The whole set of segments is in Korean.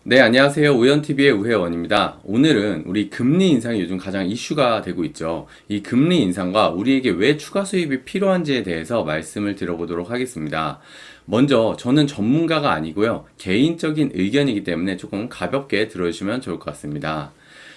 네, 안녕하세요. 우연TV의 우혜원입니다. 오늘은 우리 금리 인상이 요즘 가장 이슈가 되고 있죠. 이 금리 인상과 우리에게 왜 추가 수입이 필요한지에 대해서 말씀을 드려보도록 하겠습니다. 먼저 저는 전문가가 아니고요. 개인적인 의견이기 때문에 조금 가볍게 들어주시면 좋을 것 같습니다.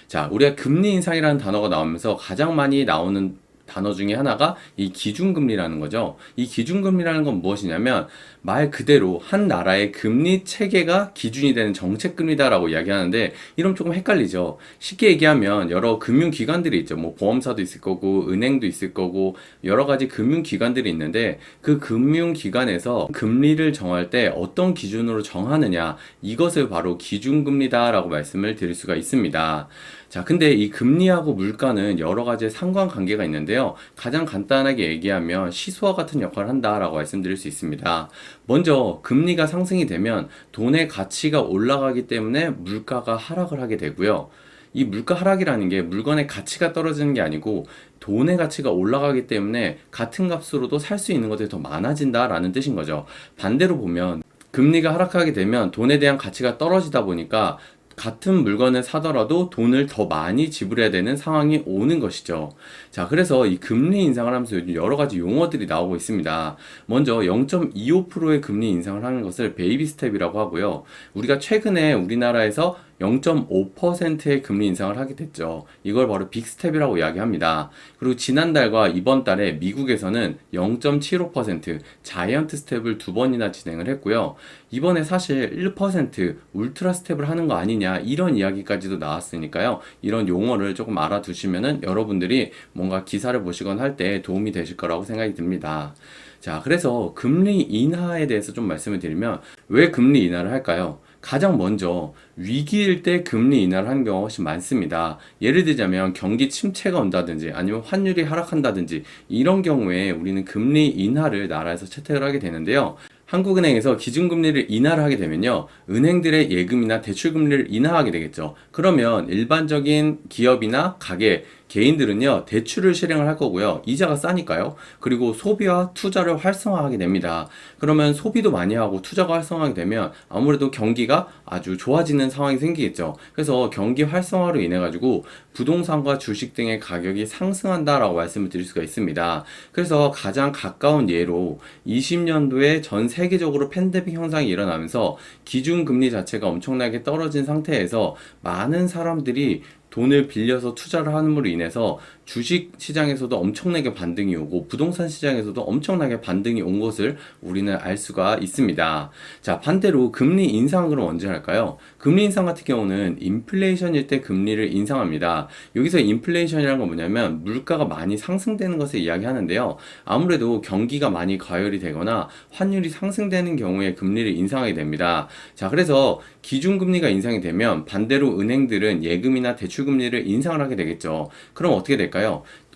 자, 우리가 금리 인상이라는 단어가 나오면서 가장 많이 나오는 단어 중에 하나가 이 기준금리라는 거죠. 이 기준금리라는 건 무엇이냐면 말 그대로 한 나라의 금리 체계가 기준이 되는 정책금리다라고 이야기하는데 이러면 조금 헷갈리죠. 쉽게 얘기하면 여러 금융기관들이 있죠. 뭐 보험사도 있을 거고 은행도 있을 거고 여러 가지 금융기관들이 있는데 그 금융기관에서 금리를 정할 때 어떤 기준으로 정하느냐 이것을 바로 기준금리다라고 말씀을 드릴 수가 있습니다. 자, 근데 이 금리하고 물가는 여러 가지 상관관계가 있는데요. 가장 간단하게 얘기하면 시소와 같은 역할을 한다라고 말씀드릴 수 있습니다. 먼저 금리가 상승이 되면 돈의 가치가 올라가기 때문에 물가가 하락을 하게 되고요. 이 물가 하락이라는 게 물건의 가치가 떨어지는 게 아니고 돈의 가치가 올라가기 때문에 같은 값으로도 살 수 있는 것들이 더 많아진다라는 뜻인 거죠. 반대로 보면 금리가 하락하게 되면 돈에 대한 가치가 떨어지다 보니까 같은 물건을 사더라도 돈을 더 많이 지불해야 되는 상황이 오는 것이죠. 자, 그래서 이 금리 인상을 하면서 요즘 여러 가지 용어들이 나오고 있습니다. 먼저 0.25%의 금리 인상을 하는 것을 베이비 스텝이라고 하고요. 우리가 최근에 우리나라에서 0.5%의 금리 인상을 하게 됐죠. 이걸 바로 빅스텝이라고 이야기합니다. 그리고 지난달과 이번 달에 미국에서는 0.75% 자이언트 스텝을 두 번이나 진행을 했고요. 이번에 사실 1% 울트라 스텝을 하는 거 아니냐 이런 이야기까지도 나왔으니까요. 이런 용어를 조금 알아두시면은 여러분들이 뭔가 기사를 보시거나 할 때 도움이 되실 거라고 생각이 듭니다. 자, 그래서 금리 인하에 대해서 좀 말씀을 드리면 왜 금리 인하를 할까요? 가장 먼저 위기일 때 금리 인하를 하는 경우가 훨씬 많습니다. 예를 들자면 경기 침체가 온다든지 아니면 환율이 하락한다든지 이런 경우에 우리는 금리 인하를 나라에서 채택을 하게 되는데요. 한국은행에서 기준금리를 인하를 하게 되면요. 은행들의 예금이나 대출금리를 인하하게 되겠죠. 그러면 일반적인 기업이나 가게, 개인들은요, 대출을 실행을 할 거고요. 이자가 싸니까요. 그리고 소비와 투자를 활성화하게 됩니다. 그러면 소비도 많이 하고 투자가 활성화하게 되면 아무래도 경기가 아주 좋아지는 상황이 생기겠죠. 그래서 경기 활성화로 인해 가지고 부동산과 주식 등의 가격이 상승한다라고 말씀을 드릴 수가 있습니다. 그래서 가장 가까운 예로 20년도에 전 세계적으로 팬데믹 현상이 일어나면서 기준금리 자체가 엄청나게 떨어진 상태에서 많은 사람들이 돈을 빌려서 투자를 함으로 인해서 주식 시장에서도 엄청나게 반등이 오고 부동산 시장에서도 엄청나게 반등이 온 것을 우리는 알 수가 있습니다. 자, 반대로 금리 인상은 그럼 언제 할까요? 금리 인상 같은 경우는 인플레이션일 때 금리를 인상합니다. 여기서 인플레이션이라는 건 뭐냐면 물가가 많이 상승되는 것을 이야기하는데요. 아무래도 경기가 많이 과열이 되거나 환율이 상승되는 경우에 금리를 인상하게 됩니다. 자, 그래서 기준금리가 인상이 되면 반대로 은행들은 예금이나 대출금리를 인상을 하게 되겠죠. 그럼 어떻게 될까요?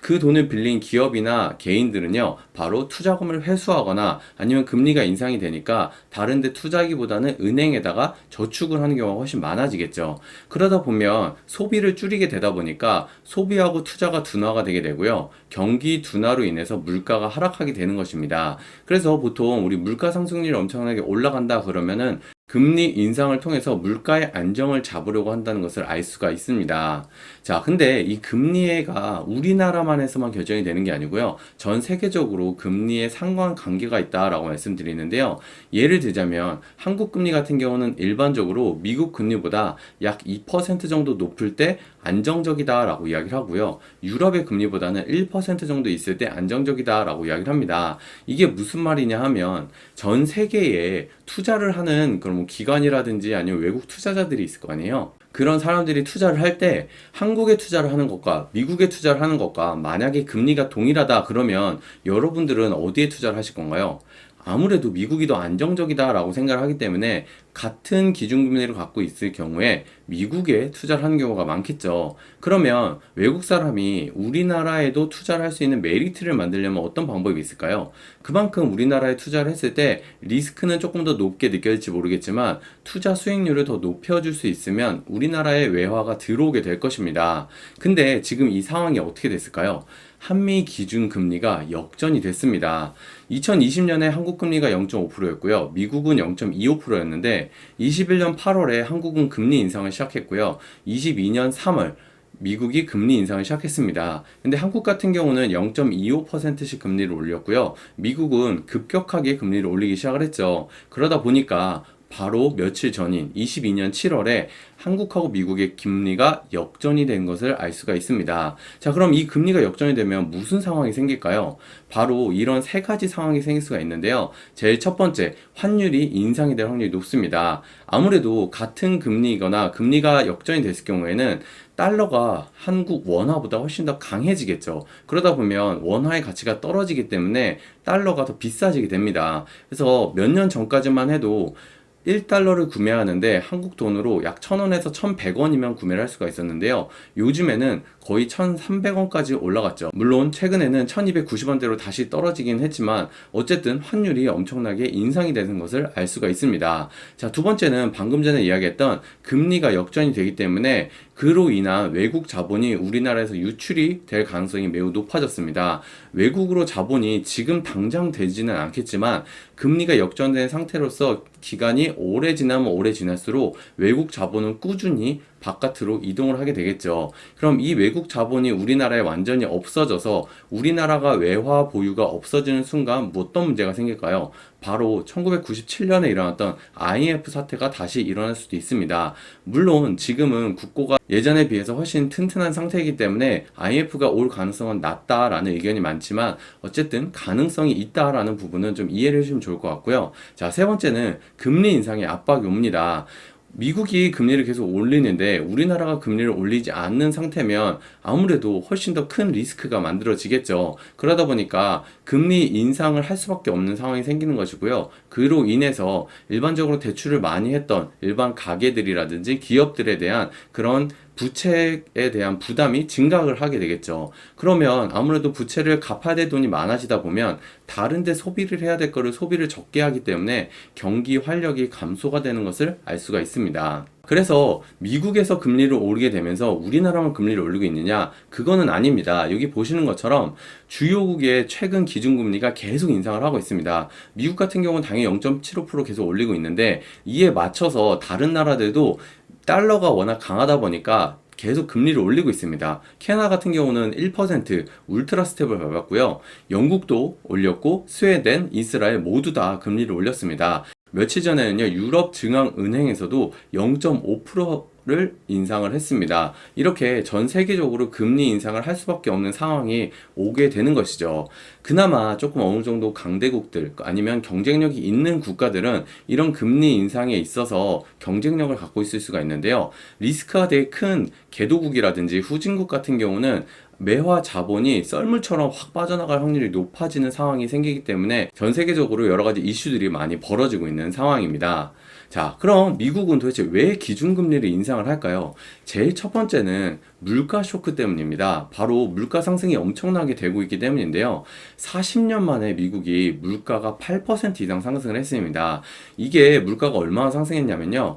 그 돈을 빌린 기업이나 개인들은요, 바로 투자금을 회수하거나 아니면 금리가 인상이 되니까 다른데 투자하기보다는 은행에다가 저축을 하는 경우가 훨씬 많아지겠죠. 그러다 보면 소비를 줄이게 되다 보니까 소비하고 투자가 둔화가 되게 되고요. 경기 둔화로 인해서 물가가 하락하게 되는 것입니다. 그래서 보통 우리 물가 상승률이 엄청나게 올라간다 그러면은 금리 인상을 통해서 물가의 안정을 잡으려고 한다는 것을 알 수가 있습니다. 자, 근데 이 금리가 우리나라만 해서만 결정이 되는 게 아니고요. 전 세계적으로 금리에 상관관계가 있다라고 말씀드리는데요. 예를 들자면 한국 금리 같은 경우는 일반적으로 미국 금리보다 약 2% 정도 높을 때 안정적이다라고 이야기를 하고요. 유럽의 금리보다는 1% 정도 있을 때 안정적이다라고 이야기를 합니다. 이게 무슨 말이냐 하면 전 세계에 투자를 하는 그런 뭐 기관이라든지 아니면 외국 투자자들이 있을 거 아니에요. 그런 사람들이 투자를 할 때 한국에 투자를 하는 것과 미국에 투자를 하는 것과 만약에 금리가 동일하다 그러면 여러분들은 어디에 투자를 하실 건가요? 아무래도 미국이 더 안정적이다라고 생각을 하기 때문에 같은 기준금리를 갖고 있을 경우에 미국에 투자를 하는 경우가 많겠죠. 그러면 외국 사람이 우리나라에도 투자를 할 수 있는 메리트를 만들려면 어떤 방법이 있을까요? 그만큼 우리나라에 투자를 했을 때 리스크는 조금 더 높게 느껴질지 모르겠지만 투자 수익률을 더 높여줄 수 있으면 우리나라에 외화가 들어오게 될 것입니다. 근데 지금 이 상황이 어떻게 됐을까요? 한미 기준금리가 역전이 됐습니다. 2020년에 한국 금리가 0.5%였고요. 미국은 0.25%였는데 21년 8월에 한국은 금리 인상을 시작했고요. 22년 3월 미국이 금리 인상을 시작했습니다. 근데 한국 같은 경우는 0.25%씩 금리를 올렸고요. 미국은 급격하게 금리를 올리기 시작을 했죠. 그러다 보니까 바로 며칠 전인 22년 7월에 한국하고 미국의 금리가 역전이 된 것을 알 수가 있습니다. 자, 그럼 이 금리가 역전이 되면 무슨 상황이 생길까요? 바로 이런 세 가지 상황이 생길 수가 있는데요. 제일 첫 번째, 환율이 인상이 될 확률이 높습니다. 아무래도 같은 금리이거나 금리가 역전이 됐을 경우에는 달러가 한국 원화보다 훨씬 더 강해지겠죠. 그러다 보면 원화의 가치가 떨어지기 때문에 달러가 더 비싸지게 됩니다. 그래서 몇 년 전까지만 해도 1달러를 구매하는데 한국 돈으로 약 1,000원에서 1,100원이면 구매를 할 수가 있었는데요. 요즘에는 거의 1,300원까지 올라갔죠. 물론 최근에는 1,290원대로 다시 떨어지긴 했지만 어쨌든 환율이 엄청나게 인상이 되는 것을 알 수가 있습니다. 자, 두 번째는 방금 전에 이야기했던 금리가 역전이 되기 때문에 그로 인한 외국 자본이 우리나라에서 유출이 될 가능성이 매우 높아졌습니다. 외국으로 자본이 지금 당장 되지는 않겠지만 금리가 역전된 상태로서 기간이 오래 지나면 오래 지날수록 외국 자본은 꾸준히 바깥으로 이동을 하게 되겠죠. 그럼 이 외국 자본이 우리나라에 완전히 없어져서 우리나라가 외화 보유가 없어지는 순간 어떤 문제가 생길까요? 바로 1997년에 일어났던 IMF 사태가 다시 일어날 수도 있습니다. 물론 지금은 국고가 예전에 비해서 훨씬 튼튼한 상태이기 때문에 IMF가 올 가능성은 낮다라는 의견이 많지만 어쨌든 가능성이 있다라는 부분은 좀 이해를 해주시면 좋을 것 같고요. 자, 세 번째는 금리 인상의 압박이 옵니다. 미국이 금리를 계속 올리는데 우리나라가 금리를 올리지 않는 상태면 아무래도 훨씬 더 큰 리스크가 만들어지겠죠. 그러다 보니까 금리 인상을 할 수밖에 없는 상황이 생기는 것이고요. 그로 인해서 일반적으로 대출을 많이 했던 일반 가게들이라든지 기업들에 대한 그런 부채에 대한 부담이 증가를 하게 되겠죠. 그러면 아무래도 부채를 갚아야 될 돈이 많아지다 보면 다른 데 소비를 해야 될 거를 소비를 적게 하기 때문에 경기 활력이 감소가 되는 것을 알 수가 있습니다. 그래서 미국에서 금리를 오르게 되면서 우리나라만 금리를 올리고 있느냐? 그거는 아닙니다. 여기 보시는 것처럼 주요국의 최근 기준금리가 계속 인상을 하고 있습니다. 미국 같은 경우는 당연히 0.75% 계속 올리고 있는데 이에 맞춰서 다른 나라들도 달러가 워낙 강하다 보니까 계속 금리를 올리고 있습니다. 캐나다 같은 경우는 1% 울트라 스텝을 밟았고요. 영국도 올렸고 스웨덴, 이스라엘 모두 다 금리를 올렸습니다. 며칠 전에는요, 유럽 중앙은행에서도 0.5%를 인상을 했습니다. 이렇게 전 세계적으로 금리 인상을 할 수밖에 없는 상황이 오게 되는 것이죠. 그나마 조금 어느 정도 강대국들 아니면 경쟁력이 있는 국가들은 이런 금리 인상에 있어서 경쟁력을 갖고 있을 수가 있는데요. 리스크가 되게 큰 개도국이라든지 후진국 같은 경우는 매화 자본이 썰물처럼 확 빠져나갈 확률이 높아지는 상황이 생기기 때문에 전 세계적으로 여러 가지 이슈들이 많이 벌어지고 있는 상황입니다. 자, 그럼 미국은 도대체 왜 기준금리를 인상을 할까요? 제일 첫 번째는 물가 쇼크 때문입니다. 바로 물가 상승이 엄청나게 되고 있기 때문인데요. 40년 만에 미국이 물가가 8% 이상 상승을 했습니다. 이게 물가가 얼마나 상승했냐면요.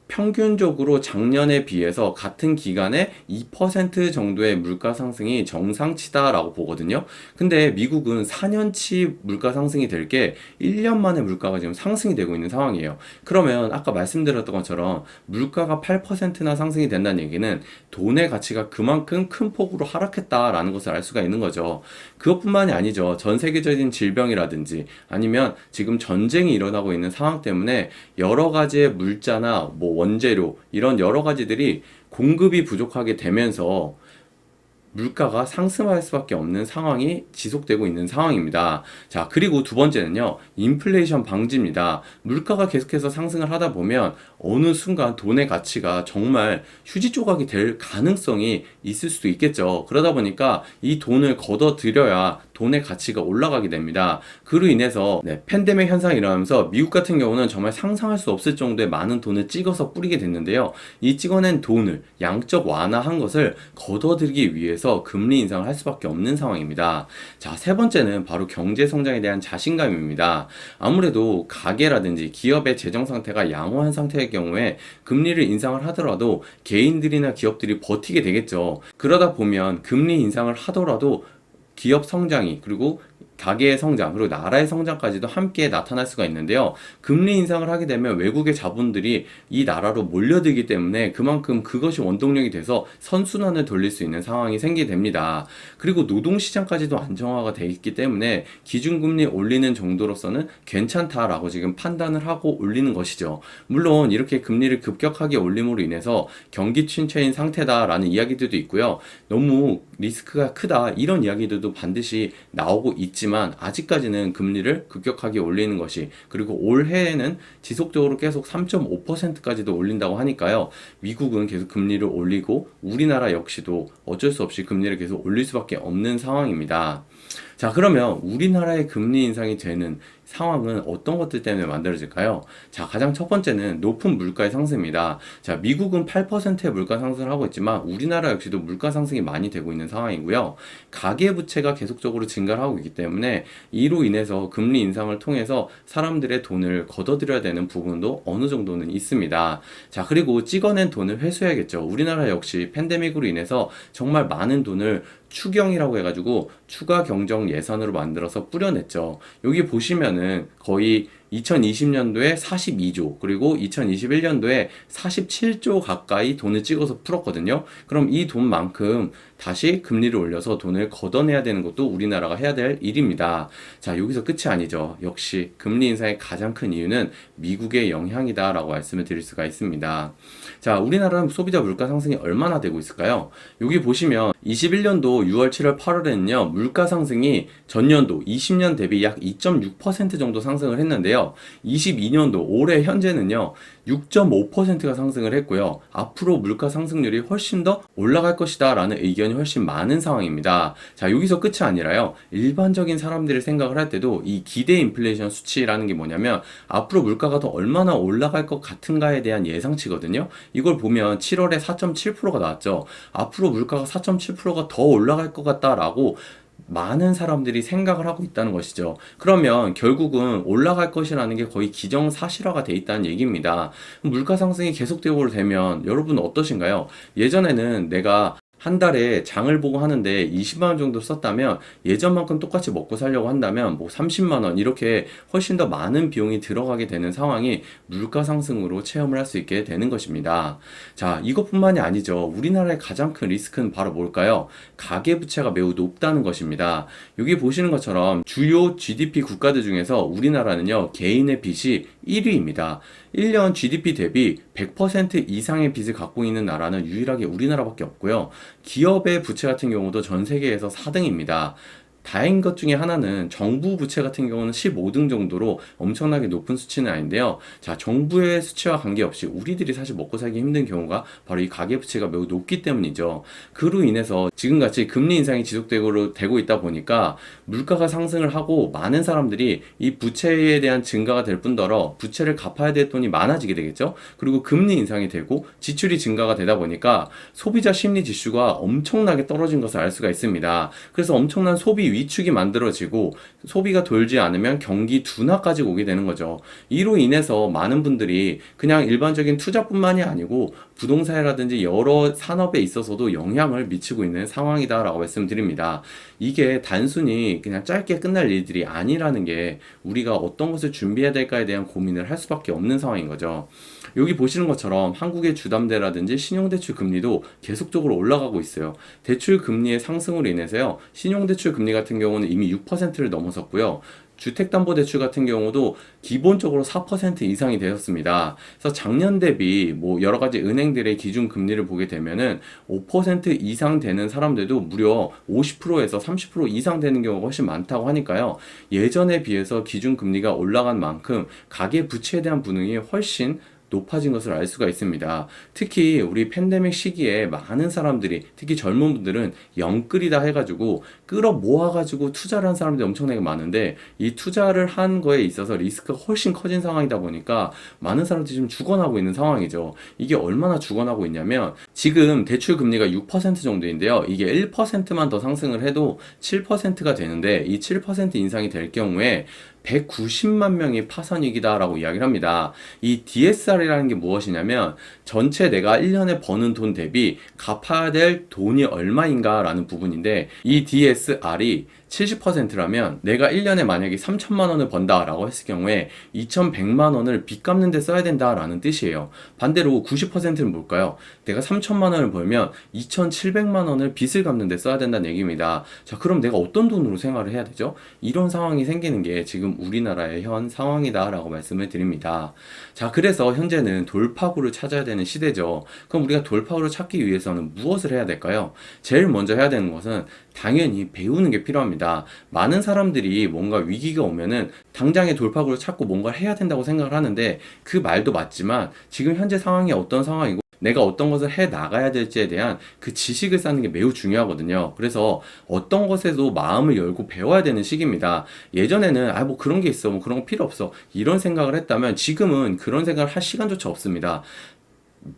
평균적으로 작년에 비해서 같은 기간에 2% 정도의 물가 상승이 정상치다라고 보거든요. 근데 미국은 4년치 물가 상승이 될 게 1년 만에 물가가 지금 상승이 되고 있는 상황이에요. 그러면 아까 말씀드렸던 것처럼 물가가 8%나 상승이 된다는 얘기는 돈의 가치가 그만큼 큰 폭으로 하락했다라는 것을 알 수가 있는 거죠. 그것뿐만이 아니죠. 전 세계적인 질병이라든지 아니면 지금 전쟁이 일어나고 있는 상황 때문에 여러 가지의 물자나 원재료 이런 여러 가지들이 공급이 부족하게 되면서 물가가 상승할 수밖에 없는 상황이 지속되고 있는 상황입니다. 자, 그리고 두 번째는요, 인플레이션 방지입니다. 물가가 계속해서 상승을 하다 보면 어느 순간 돈의 가치가 정말 휴지 조각이 될 가능성이 있을 수도 있겠죠. 그러다 보니까 이 돈을 걷어들여야 돈의 가치가 올라가게 됩니다. 그로 인해서 팬데믹 현상이 일어나면서 미국 같은 경우는 정말 상상할 수 없을 정도의 많은 돈을 찍어서 뿌리게 됐는데요. 이 찍어낸 돈을 양적 완화한 것을 걷어들이기 위해서 금리 인상을 할 수밖에 없는 상황입니다. 자, 세 번째는 바로 경제 성장에 대한 자신감입니다. 아무래도 가게라든지 기업의 재정 상태가 양호한 상태의 경우에 금리를 인상을 하더라도 개인들이나 기업들이 버티게 되겠죠. 그러다 보면 금리 인상을 하더라도 기업 성장이, 그리고 가계의 성장, 그리고 나라의 성장까지도 함께 나타날 수가 있는데요. 금리 인상을 하게 되면 외국의 자본들이 이 나라로 몰려들기 때문에 그만큼 그것이 원동력이 돼서 선순환을 돌릴 수 있는 상황이 생기게 됩니다. 그리고 노동시장까지도 안정화가 돼 있기 때문에 기준금리 올리는 정도로서는 괜찮다라고 지금 판단을 하고 올리는 것이죠. 물론 이렇게 금리를 급격하게 올림으로 인해서 경기 침체인 상태다라는 이야기들도 있고요. 너무 리스크가 크다 이런 이야기들도 반드시 나오고 있지만 아직까지는 금리를 급격하게 올리는 것이, 그리고 올해에는 지속적으로 계속 3.5%까지도 올린다고 하니까요. 미국은 계속 금리를 올리고 우리나라 역시도 어쩔 수 없이 금리를 계속 올릴 수밖에 없는 상황입니다. 자, 그러면 우리나라의 금리 인상이 되는 상황은 어떤 것들 때문에 만들어질까요? 자, 가장 첫 번째는 높은 물가의 상승입니다. 자, 미국은 8%의 물가 상승을 하고 있지만 우리나라 역시도 물가 상승이 많이 되고 있는 상황이고요. 가계부채가 계속적으로 증가를 하고 있기 때문에 이로 인해서 금리 인상을 통해서 사람들의 돈을 걷어들여야 되는 부분도 어느 정도는 있습니다. 자, 그리고 찍어낸 돈을 회수해야겠죠. 우리나라 역시 팬데믹으로 인해서 정말 많은 돈을 추경이라고 해가지고 추가 경정 예산으로 만들어서 뿌려냈죠. 여기 보시면은 거의 2020년도에 42조, 그리고 2021년도에 47조 가까이 돈을 찍어서 풀었거든요. 그럼 이 돈만큼 다시 금리를 올려서 돈을 걷어내야 되는 것도 우리나라가 해야 될 일입니다. 자, 여기서 끝이 아니죠. 역시 금리 인상의 가장 큰 이유는 미국의 영향이다라고 말씀을 드릴 수가 있습니다. 자, 우리나라는 소비자 물가 상승이 얼마나 되고 있을까요? 여기 보시면 21년도 6월, 7월, 8월에는요, 물가 상승이 전년도 20년 대비 약 2.6% 정도 상승을 했는데요. 22년도 올해 현재는요 6.5%가 상승을 했고요. 앞으로 물가 상승률이 훨씬 더 올라갈 것이다 라는 의견이 훨씬 많은 상황입니다. 자, 여기서 끝이 아니라요, 일반적인 사람들이 생각을 할 때도 이 기대 인플레이션 수치라는 게 뭐냐면 앞으로 물가가 더 얼마나 올라갈 것 같은가에 대한 예상치거든요. 이걸 보면 7월에 4.7%가 나왔죠. 앞으로 물가가 4.7%가 더 올라갈 것 같다라고 많은 사람들이 생각을 하고 있다는 것이죠. 그러면 결국은 올라갈 것이라는 게 거의 기정사실화가 돼 있다는 얘기입니다. 물가 상승이 계속되고 되면 여러분 어떠신가요? 예전에는 내가 한 달에 장을 보고 하는데 20만 원 정도 썼다면 예전만큼 똑같이 먹고 살려고 한다면 뭐 30만 원 이렇게 훨씬 더 많은 비용이 들어가게 되는 상황이 물가 상승으로 체험을 할 수 있게 되는 것입니다. 자, 이것뿐만이 아니죠. 우리나라의 가장 큰 리스크는 바로 뭘까요? 가계부채가 매우 높다는 것입니다. 여기 보시는 것처럼 주요 GDP 국가들 중에서 우리나라는요, 개인의 빚이 1위입니다. 1년 GDP 대비 100% 이상의 빚을 갖고 있는 나라는 유일하게 우리나라밖에 없고요. 기업의 부채 같은 경우도 전 세계에서 4등입니다. 다행인 것 중에 하나는 정부 부채 같은 경우는 15등 정도로 엄청나게 높은 수치는 아닌데요. 자, 정부의 수치와 관계없이 우리들이 사실 먹고 살기 힘든 경우가 바로 이 가계부채가 매우 높기 때문이죠. 그로 인해서 지금같이 금리 인상이 지속되고 있다 보니까 물가가 상승을 하고 많은 사람들이 이 부채에 대한 증가가 될 뿐더러 부채를 갚아야 될 돈이 많아지게 되겠죠. 그리고 금리 인상이 되고 지출이 증가가 되다 보니까 소비자 심리 지수가 엄청나게 떨어진 것을 알 수가 있습니다. 그래서 엄청난 소비 위축이 만들어지고 소비가 돌지 않으면 경기 둔화까지 오게 되는 거죠. 이로 인해서 많은 분들이 그냥 일반적인 투자뿐만이 아니고 부동산이라든지 여러 산업에 있어서도 영향을 미치고 있는 상황이다라고 말씀드립니다. 이게 단순히 그냥 짧게 끝날 일들이 아니라는 게 우리가 어떤 것을 준비해야 될까에 대한 고민을 할 수밖에 없는 상황인 거죠. 여기 보시는 것처럼 한국의 주담대라든지 신용대출 금리도 계속적으로 올라가고 있어요. 대출 금리의 상승으로 인해서요, 신용대출 금리 같은 경우는 이미 6%를 넘어섰고요. 주택담보대출 같은 경우도 기본적으로 4% 이상이 되었습니다. 그래서 작년 대비 뭐 여러 가지 은행들의 기준 금리를 보게 되면은 5% 이상 되는 사람들도 무려 50%에서 30% 이상 되는 경우가 훨씬 많다고 하니까요. 예전에 비해서 기준 금리가 올라간 만큼 가계 부채에 대한 부능이 훨씬 높아진 것을 알 수가 있습니다. 특히 우리 팬데믹 시기에 많은 사람들이, 특히 젊은 분들은 영끌이다 해가지고 끌어 모아가지고 투자를 한 사람들이 엄청나게 많은데 이 투자를 한 거에 있어서 리스크가 훨씬 커진 상황이다 보니까 많은 사람들이 지금 죽어나고 있는 상황이죠. 이게 얼마나 죽어나고 있냐면 지금 대출 금리가 6% 정도인데요. 이게 1%만 더 상승을 해도 7%가 되는데 이 7% 인상이 될 경우에 190만 명이 파산위기다라고 이야기를 합니다. 이 DSR이라는 게 무엇이냐면 전체 내가 1년에 버는 돈 대비 갚아야 될 돈이 얼마인가라는 부분인데 이 DSR이 70%라면 내가 1년에 만약에 3천만 원을 번다라고 했을 경우에 2,100만 원을 빚 갚는 데 써야 된다라는 뜻이에요. 반대로 90%는 뭘까요? 내가 3천만 원을 벌면 2,700만 원을 빚을 갚는 데 써야 된다는 얘기입니다. 자, 그럼 내가 어떤 돈으로 생활을 해야 되죠? 이런 상황이 생기는 게 지금 우리나라의 현 상황이다라고 말씀을 드립니다. 자, 그래서 현재는 돌파구를 찾아야 되는 시대죠. 그럼 우리가 돌파구를 찾기 위해서는 무엇을 해야 될까요? 제일 먼저 해야 되는 것은 당연히 배우는 게 필요합니다. 많은 사람들이 뭔가 위기가 오면은 당장의 돌파구를 찾고 뭔가를 해야 된다고 생각을 하는데 그 말도 맞지만 지금 현재 상황이 어떤 상황이고 내가 어떤 것을 해 나가야 될지에 대한 그 지식을 쌓는 게 매우 중요하거든요. 그래서 어떤 것에도 마음을 열고 배워야 되는 시기입니다. 예전에는 뭐 그런 게 있어, 뭐 그런 거 필요 없어 이런 생각을 했다면 지금은 그런 생각을 할 시간조차 없습니다.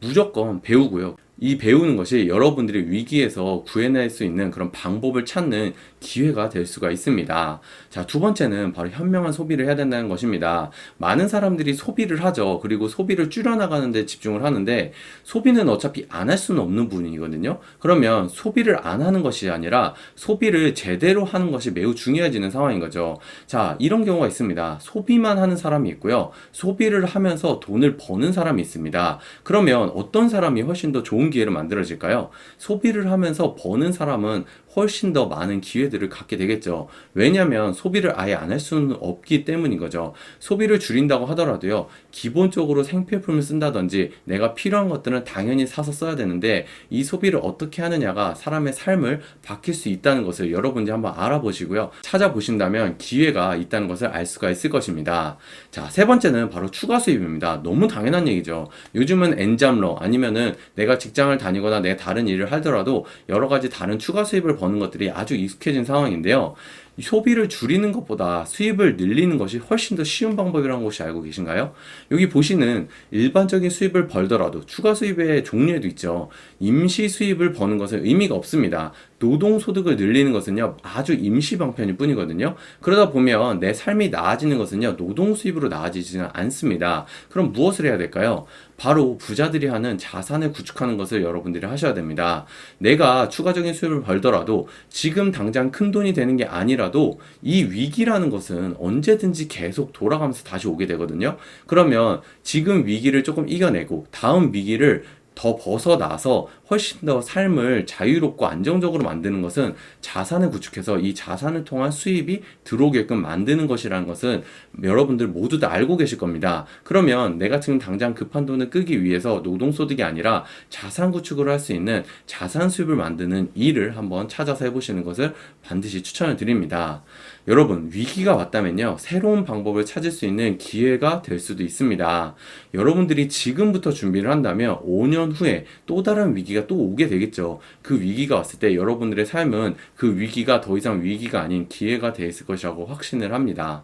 무조건 배우고요. 이 배우는 것이 여러분들이 위기에서 구해낼 수 있는 그런 방법을 찾는 기회가 될 수가 있습니다. 자, 두 번째는 바로 현명한 소비를 해야 된다는 것입니다. 많은 사람들이 소비를 하죠. 그리고 소비를 줄여나가는 데 집중을 하는데 소비는 어차피 안 할 수는 없는 부분이거든요. 그러면 소비를 안 하는 것이 아니라 소비를 제대로 하는 것이 매우 중요해지는 상황인 거죠. 자, 이런 경우가 있습니다. 소비만 하는 사람이 있고요. 소비를 하면서 돈을 버는 사람이 있습니다. 그러면 어떤 사람이 훨씬 더 좋은 기회를 만들어질까요? 소비를 하면서 버는 사람은 훨씬 더 많은 기회들을 갖게 되겠죠. 왜냐하면 소비를 아예 안 할 수는 없기 때문인 거죠. 소비를 줄인다고 하더라도요, 기본적으로 생필품을 쓴다든지 내가 필요한 것들은 당연히 사서 써야 되는데 이 소비를 어떻게 하느냐가 사람의 삶을 바뀔 수 있다는 것을 여러분들이 한번 알아보시고요. 찾아보신다면 기회가 있다는 것을 알 수가 있을 것입니다. 자, 세 번째는 바로 추가 수입입니다. 너무 당연한 얘기죠. 요즘은 엔잡러 아니면은 내가 직장을 다니거나 내 다른 일을 하더라도 여러 가지 다른 추가 수입을 버는 것들이 아주 익숙해진 상황인데요. 소비를 줄이는 것보다 수입을 늘리는 것이 훨씬 더 쉬운 방법이라는 것이 알고 계신가요? 여기 보시는 일반적인 수입을 벌더라도 추가 수입의 종류에도 있죠. 임시 수입을 버는 것은 의미가 없습니다. 노동소득을 늘리는 것은요, 아주 임시 방편일 뿐이거든요. 그러다 보면 내 삶이 나아지는 것은요, 노동 수입으로 나아지지는 않습니다. 그럼 무엇을 해야 될까요? 바로 부자들이 하는 자산을 구축하는 것을 여러분들이 하셔야 됩니다. 내가 추가적인 수입을 벌더라도 지금 당장 큰 돈이 되는 게 아니라도 이 위기라는 것은 언제든지 계속 돌아가면서 다시 오게 되거든요. 그러면 지금 위기를 조금 이겨내고 다음 위기를 더 벗어나서 훨씬 더 삶을 자유롭고 안정적으로 만드는 것은 자산을 구축해서 이 자산을 통한 수입이 들어오게끔 만드는 것이라는 것은 여러분들 모두 다 알고 계실 겁니다. 그러면 내가 지금 당장 급한 돈을 끄기 위해서 노동소득이 아니라 자산 구축을 할 수 있는 자산 수입을 만드는 일을 한번 찾아서 해보시는 것을 반드시 추천을 드립니다. 여러분, 위기가 왔다면요, 새로운 방법을 찾을 수 있는 기회가 될 수도 있습니다. 여러분들이 지금부터 준비를 한다면 5년 후에 또 다른 위기가 또 오게 되겠죠. 그 위기가 왔을 때 여러분들의 삶은 그 위기가 더 이상 위기가 아닌 기회가 돼 있을 것이라고 확신을 합니다.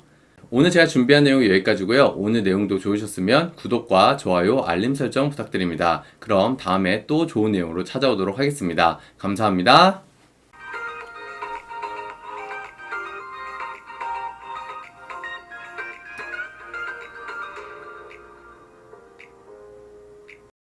오늘 제가 준비한 내용이 여기까지고요. 오늘 내용도 좋으셨으면 구독과 좋아요, 알림 설정 부탁드립니다. 그럼 다음에 또 좋은 내용으로 찾아오도록 하겠습니다. 감사합니다.